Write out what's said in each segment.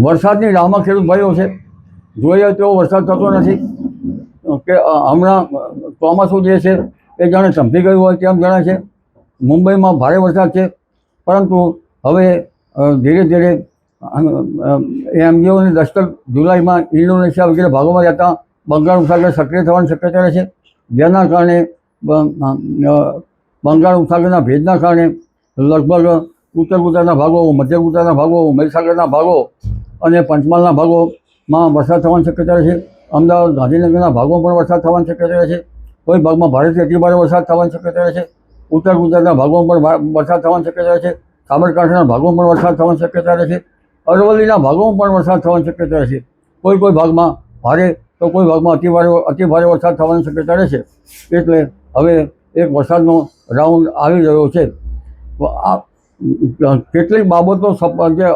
વરસાદની રાહમાં ખેડૂત ભાઈઓ છે. જોઈએ તેવો વરસાદ થતો નથી કે હમણાં ચોમાસું જે છે એ જાણે ચંપી ગયું હોય તેમ જણાય છે. મુંબઈમાં ભારે વરસાદ છે, પરંતુ હવે ધીરે ધીરે એમજીઓની દસ્તક જુલાઈમાં ઇન્ડોનેશિયા વગેરે ભાગોમાં જતાં બંગાળ ઉપસાગર સક્રિય થવાની શક્યતા રહે છે, જેના કારણે બંગાળ ઉપસાગરના ભેજના કારણે લગભગ ઉત્તર ગુજરાતના ભાગો, મધ્ય ગુજરાતના ભાગો, મહીસાગરના ભાગો અને પંચમહાલના ભાગોમાં વરસાદ થવાની શક્યતા રહે છે. અમદાવાદ, ગાંધીનગરના ભાગોમાં પણ વરસાદ થવાની શક્યતા રહે છે. કોઈ ભાગમાં ભારેથી અતિભારે વરસાદ થવાની શક્યતા રહે છે. ઉત્તર ગુજરાતના ભાગોમાં પણ વરસાદ થવાની શક્યતા રહે છે. સાબરકાંઠાના ભાગોમાં પણ વરસાદ થવાની શક્યતા રહે છે. અરવલ્લીના ભાગોમાં પણ વરસાદ થવાની શક્યતા રહે છે. કોઈ ભાગમાં ભારે તો કોઈ ભાગમાં અતિભારે વરસાદ થવાની શક્યતા રહે છે. એટલે હવે એક વરસાદનો રાઉન્ડ આવી રહ્યો છે. આ કેટલીક બાબતો જે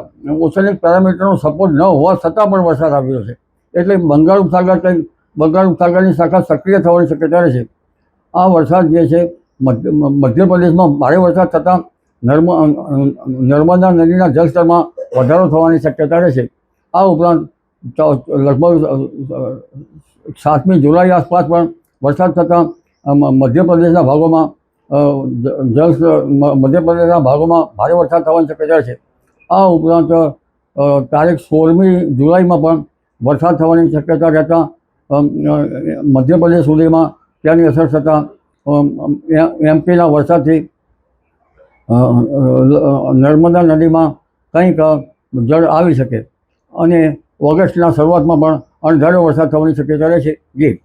ઓશનિક પેરામીટરનો સપોર્ટ ન હોવા છતાં પણ વરસાદ આવી રહ્યો છે. એટલે બંગાળ ઉપસાગરની શાખા સક્રિય થવાની શક્યતા રહે છે. આ વરસાદ જે છે મધ્યપ્રદેશમાં ભારે વરસાદ થતાં નર્મદા નદીના જળસ્તરમાં વધારો થવાની શક્યતા રહે છે. આ ઉપરાંત લગભગ 7મી જુલાઈ આસપાસ પણ વરસાદ થતાં મધ્યપ્રદેશના ભાગોમાં ભારે વરસાદ થવાની શક્યતા છે. આ ઉપરાંત તારીખ 16મી જુલાઈમાં પણ વરસાદ થવાની શક્યતા રહેતા મધ્યપ્રદેશ સુધીમાં ત્યાંની અસર થતાં એમપીના વરસાદથી નર્મદા નદીમાં કંઈક જળ આવી શકે અને ઓગસ્ટના શરૂઆતમાં પણ અણધાર્યો વરસાદ થવાની શક્યતા રહે છે. જી.